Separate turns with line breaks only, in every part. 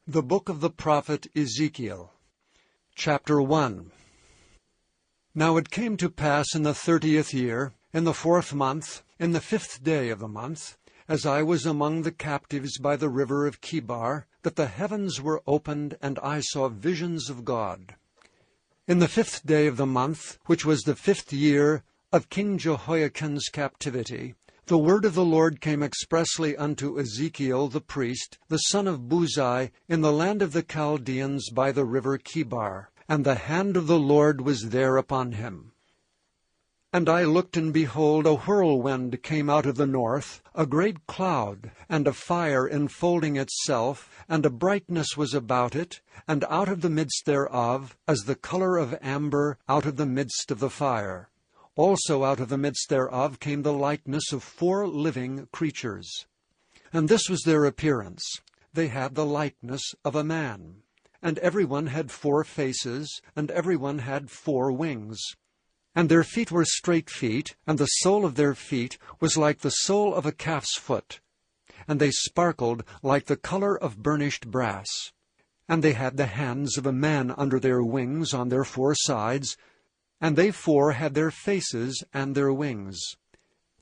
The book of the prophet Ezekiel, chapter 1. Now it came to pass in the 30th year, in the 4th month, in the 5th day of the month, as I was among the captives by the river of Chebar, that the heavens were opened, and I saw visions of God. In the 5th day of the month, which was the 5th year of King Jehoiakim's captivity, the word of the Lord came expressly unto Ezekiel the priest, the son of Buzi, in the land of the Chaldeans by the river Chebar, and the hand of the Lord was there upon him. And I looked, and behold, a whirlwind came out of the north, a great cloud, and a fire enfolding itself, and a brightness was about it, and out of the midst thereof, as the color of amber out of the midst of the fire. Also out of the midst thereof came the likeness of 4 living creatures. And this was their appearance. They had the likeness of a man. And every one had 4 faces, and every one had 4 wings. And their feet were straight feet, and the sole of their feet was like the sole of a calf's foot. And they sparkled like the color of burnished brass. And they had the hands of a man under their wings on their 4 sides, and they 4 had their faces and their wings.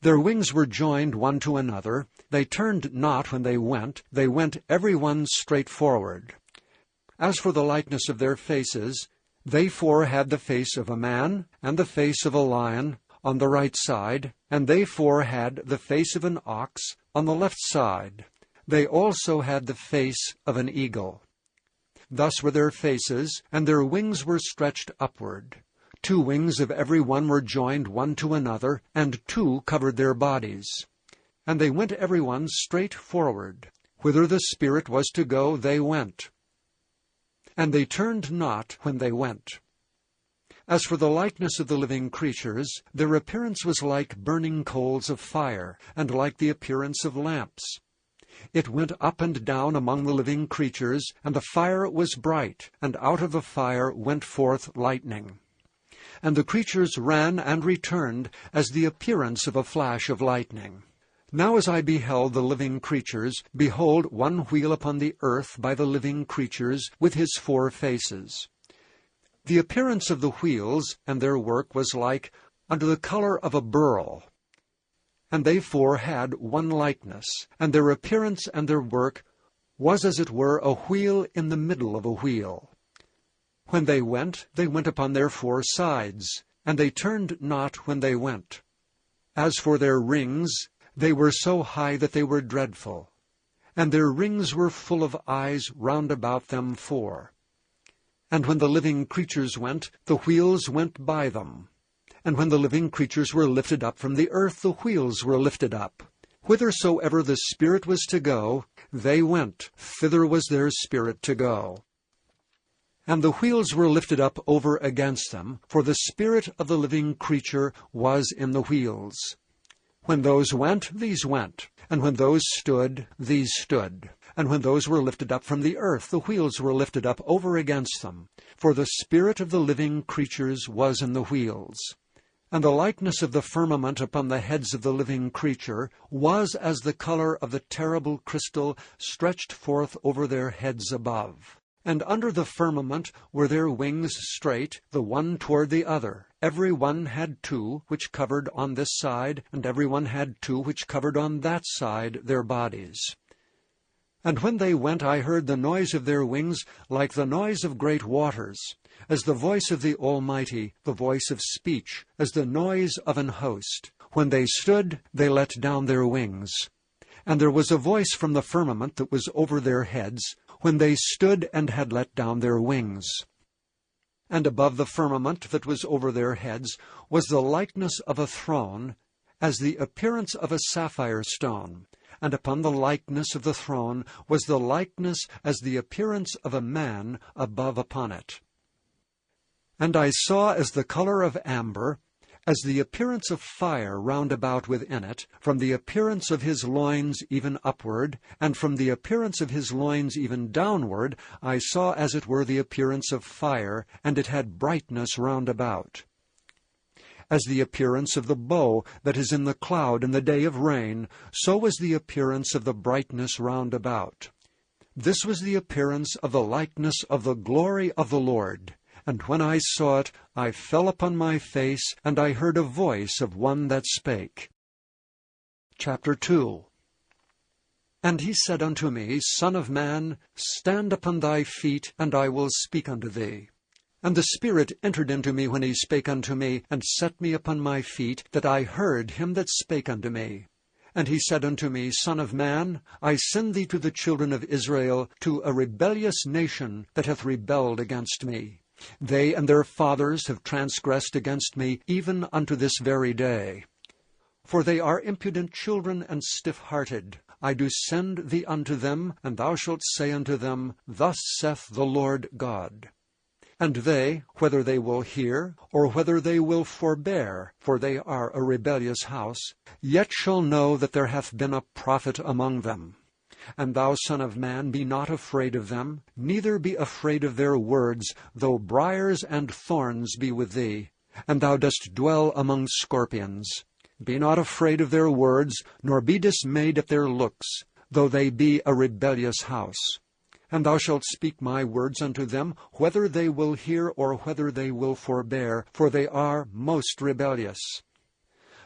Their wings were joined one to another. They turned not when they went every one straight forward. As for the likeness of their faces, they 4 had the face of a man, and the face of a lion on the right side, and they 4 had the face of an ox on the left side. They also had the face of an eagle. Thus were their faces, and their wings were stretched upward. 2 wings of every one were joined one to another, and 2 covered their bodies. And they went every one straight forward. Whither the Spirit was to go, they went. And they turned not when they went. As for the likeness of the living creatures, their appearance was like burning coals of fire, and like the appearance of lamps. It went up and down among the living creatures, and the fire was bright, and out of the fire went forth lightning. And the creatures ran and returned as the appearance of a flash of lightning. Now as I beheld the living creatures, behold, one wheel upon the earth by the living creatures with his 4 faces. The appearance of the wheels and their work was like unto the color of a beryl. And they 4 had one likeness, and their appearance and their work was as it were a wheel in the middle of a wheel. When they went upon their 4 sides, and they turned not when they went. As for their rings, they were so high that they were dreadful, and their rings were full of eyes round about them 4. And when the living creatures went, the wheels went by them. And when the living creatures were lifted up from the earth, the wheels were lifted up. Whithersoever the Spirit was to go, they went, thither was their spirit to go. And the wheels were lifted up over against them, for the spirit of the living creature was in the wheels. When those went, these went. And when those stood, these stood. And when those were lifted up from the earth, the wheels were lifted up over against them, for the spirit of the living creatures was in the wheels. And the likeness of the firmament upon the heads of the living creature was as the color of the terrible crystal stretched forth over their heads above. And under the firmament were their wings straight, the one toward the other. Every one had 2 which covered on this side, and every one had 2 which covered on that side their bodies. And when they went, I heard the noise of their wings like the noise of great waters, as the voice of the Almighty, the voice of speech, as the noise of an host. When they stood, they let down their wings. And there was a voice from the firmament that was over their heads, when they stood and had let down their wings. And above the firmament that was over their heads was the likeness of a throne, as the appearance of a sapphire stone. And upon the likeness of the throne was the likeness as the appearance of a man above upon it. And I saw as the color of amber, as the appearance of fire round about within it, from the appearance of his loins even upward, and from the appearance of his loins even downward, I saw as it were the appearance of fire, and it had brightness round about. As the appearance of the bow that is in the cloud in the day of rain, so was the appearance of the brightness round about. This was the appearance of the likeness of the glory of the Lord. And when I saw it, I fell upon my face, and I heard a voice of one that spake. Chapter 2. And he said unto me, Son of man, stand upon thy feet, and I will speak unto thee. And the Spirit entered into me when he spake unto me, and set me upon my feet, that I heard him that spake unto me. And he said unto me, Son of man, I send thee to the children of Israel, to a rebellious nation that hath rebelled against me. They and their fathers have transgressed against me, even unto this very day. For they are impudent children and stiff-hearted. I do send thee unto them, and thou shalt say unto them, Thus saith the Lord God. And they, whether they will hear, or whether they will forbear, for they are a rebellious house, yet shall know that there hath been a prophet among them. And thou, son of man, be not afraid of them, neither be afraid of their words, though briars and thorns be with thee, and thou dost dwell among scorpions. Be not afraid of their words, nor be dismayed at their looks, though they be a rebellious house. And thou shalt speak my words unto them, whether they will hear or whether they will forbear, for they are most rebellious.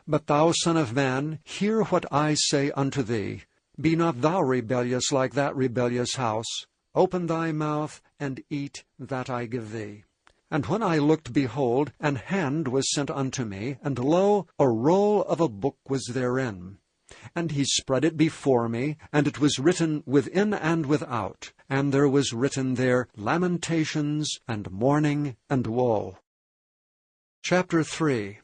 But thou, son of man, hear what I say unto thee. Be not thou rebellious like that rebellious house. Open thy mouth, and eat that I give thee. And when I looked, behold, an hand was sent unto me, and lo, a roll of a book was therein. And he spread it before me, and it was written within and without, and there was written there lamentations, and mourning, and woe. Chapter 3.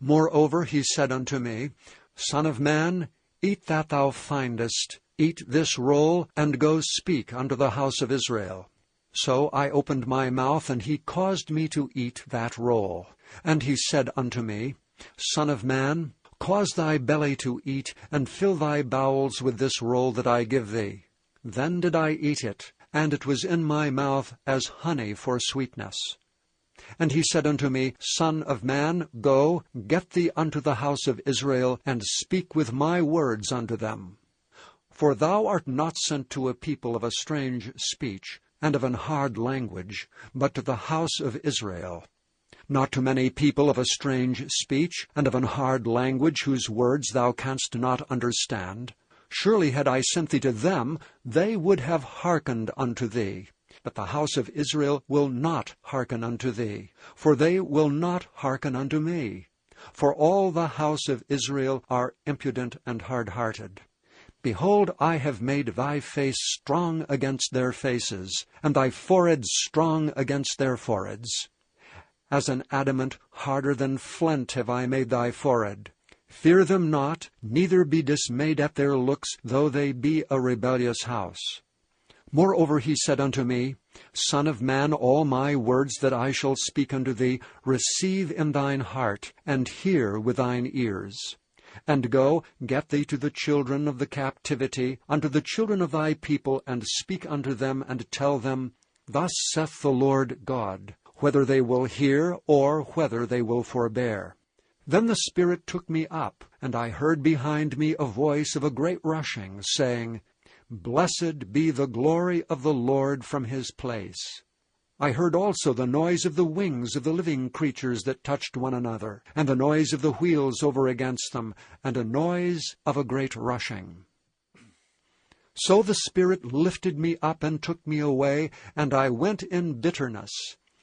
Moreover he said unto me, Son of man, eat that thou findest, eat this roll, and go speak unto the house of Israel. So I opened my mouth, and he caused me to eat that roll. And he said unto me, Son of man, cause thy belly to eat, and fill thy bowels with this roll that I give thee. Then did I eat it, and it was in my mouth as honey for sweetness. And he said unto me, Son of man, go, get thee unto the house of Israel, and speak with my words unto them. For thou art not sent to a people of a strange speech, and of an hard language, but to the house of Israel. Not to many people of a strange speech, and of an hard language, whose words thou canst not understand. Surely had I sent thee to them, they would have hearkened unto thee. But the house of Israel will not hearken unto thee, for they will not hearken unto me. For all the house of Israel are impudent and hard-hearted. Behold, I have made thy face strong against their faces, and thy forehead strong against their foreheads. As an adamant harder than flint have I made thy forehead. Fear them not, neither be dismayed at their looks, though they be a rebellious house. Moreover he said unto me, Son of man, all my words that I shall speak unto thee, receive in thine heart, and hear with thine ears. And go, get thee to the children of the captivity, unto the children of thy people, and speak unto them, and tell them, Thus saith the Lord God, whether they will hear, or whether they will forbear. Then the Spirit took me up, and I heard behind me a voice of a great rushing, saying, Blessed be the glory of the Lord from his place. I heard also the noise of the wings of the living creatures that touched one another, and the noise of the wheels over against them, and a noise of a great rushing. So the Spirit lifted me up and took me away, and I went in bitterness,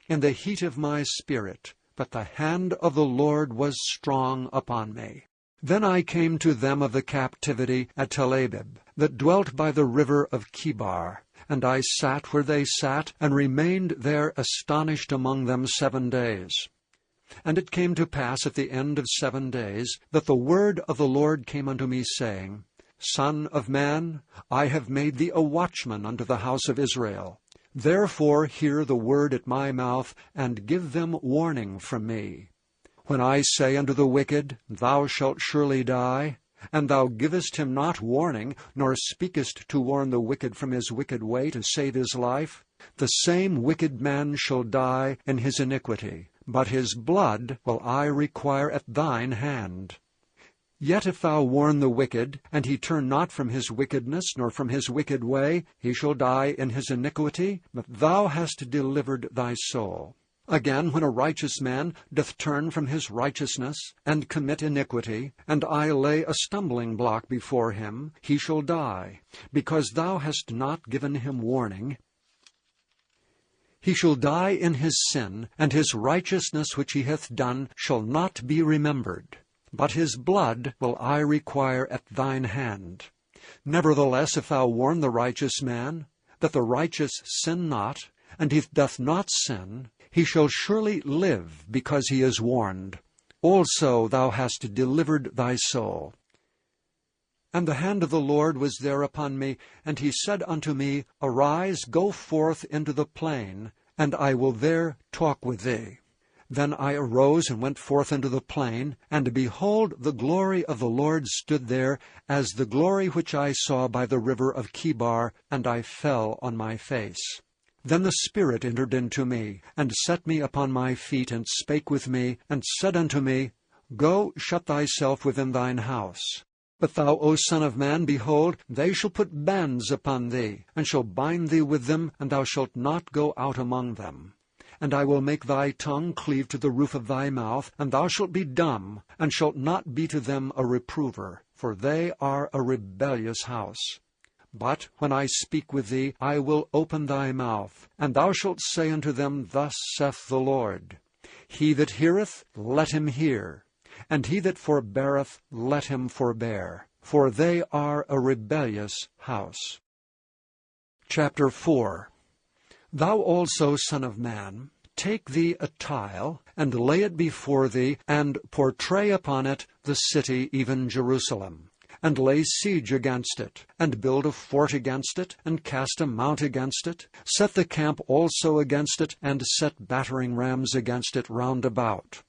in the heat of my spirit, but the hand of the Lord was strong upon me. Then I came to them of the captivity at Tel Abib, that dwelt by the river of Chebar. And I sat where they sat, and remained there astonished among them 7 days. And it came to pass at the end of 7 days, that the word of the Lord came unto me, saying, Son of man, I have made thee a watchman unto the house of Israel. Therefore hear the word at my mouth, and give them warning from me. When I say unto the wicked, Thou shalt surely die, and thou givest him not warning, nor speakest to warn the wicked from his wicked way to save his life, the same wicked man shall die in his iniquity, but his blood will I require at thine hand. Yet if thou warn the wicked, and he turn not from his wickedness, nor from his wicked way, he shall die in his iniquity, but thou hast delivered thy soul. Again, when a righteous man doth turn from his righteousness, and commit iniquity, and I lay a stumbling block before him, he shall die, because thou hast not given him warning. He shall die in his sin, and his righteousness which he hath done shall not be remembered. But his blood will I require at thine hand. Nevertheless, if thou warn the righteous man, that the righteous sin not, and he doth not sin, he shall surely live, because he is warned. Also thou hast delivered thy soul. And the hand of the Lord was there upon me, and he said unto me, Arise, go forth into the plain, and I will there talk with thee. Then I arose and went forth into the plain, and behold, the glory of the Lord stood there, as the glory which I saw by the river of Chebar, and I fell on my face. Then the Spirit entered into me, and set me upon my feet, and spake with me, and said unto me, Go, shut thyself within thine house. But thou, O son of man, behold, they shall put bands upon thee, and shall bind thee with them, and thou shalt not go out among them. And I will make thy tongue cleave to the roof of thy mouth, and thou shalt be dumb, and shalt not be to them a reprover, for they are a rebellious house. But when I speak with thee, I will open thy mouth, and thou shalt say unto them, Thus saith the Lord. He that heareth, let him hear, and he that forbeareth, let him forbear, for they are a rebellious house. Chapter 4. Thou also, son of man, take thee a tile, and lay it before thee, and portray upon it the city, even Jerusalem, and lay siege against it, and build a fort against it, and cast a mount against it. Set the camp also against it, and set battering rams against it round about.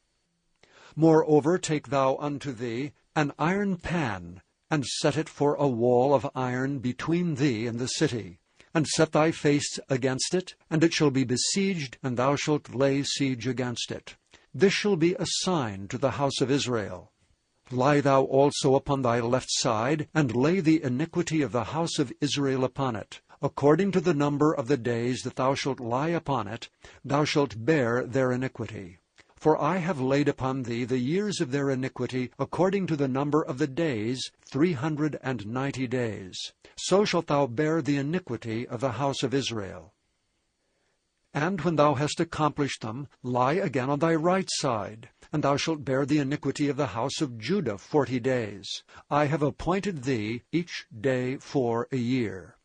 Moreover, take thou unto thee an iron pan, and set it for a wall of iron between thee and the city. And set thy face against it, and it shall be besieged, and thou shalt lay siege against it. This shall be a sign to the house of Israel. Lie thou also upon thy left side, and lay the iniquity of the house of Israel upon it. According to the number of the days that thou shalt lie upon it, thou shalt bear their iniquity. For I have laid upon thee the years of their iniquity, according to the number of the days, 390 days. So shalt thou bear the iniquity of the house of Israel. And when thou hast accomplished them, lie again on thy right side, and thou shalt bear the iniquity of the house of Judah 40 days. I have appointed thee each day for a year.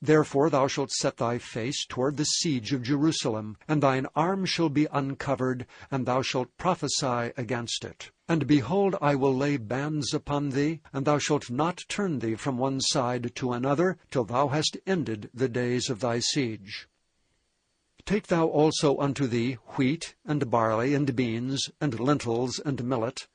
Therefore thou shalt set thy face toward the siege of Jerusalem, and thine arm shall be uncovered, and thou shalt prophesy against it. And behold, I will lay bands upon thee, and thou shalt not turn thee from one side to another, till thou hast ended the days of thy siege. Take thou also unto thee wheat, and barley, and beans, and lentils, and millet,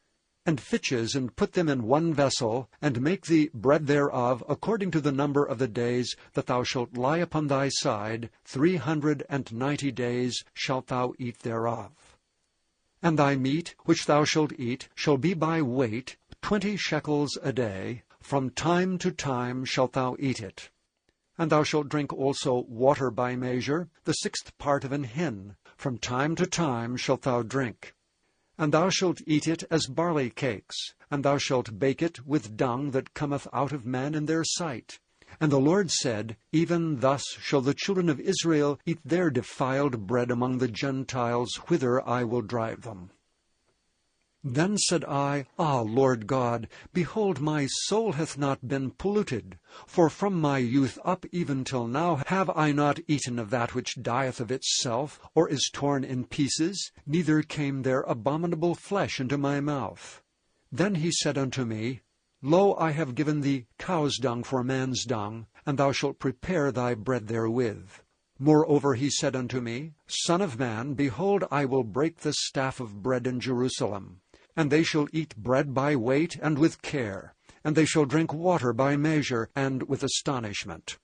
and fitches, and put them in one vessel, and make thee bread thereof, according to the number of the days that thou shalt lie upon thy side. 390 days shalt thou eat thereof. And thy meat, which thou shalt eat, shall be by weight, 20 shekels a day. From time to time shalt thou eat it. And thou shalt drink also water by measure, the 6th part of an hin. From time to time shalt thou drink. And thou shalt eat it as barley cakes, and thou shalt bake it with dung that cometh out of men in their sight. And the Lord said, Even thus shall the children of Israel eat their defiled bread among the Gentiles, whither I will drive them. Then said I, Ah, Lord God, behold, my soul hath not been polluted. For from my youth up even till now have I not eaten of that which dieth of itself, or is torn in pieces, neither came there abominable flesh into my mouth. Then he said unto me, Lo, I have given thee cow's dung for man's dung, and thou shalt prepare thy bread therewith. Moreover he said unto me, Son of man, behold, I will break the staff of bread in Jerusalem. And they shall eat bread by weight and with care, and they shall drink water by measure and with astonishment,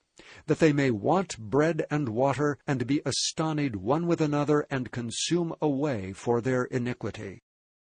that they may want bread and water, and be astonied one with another, and consume away for their iniquity.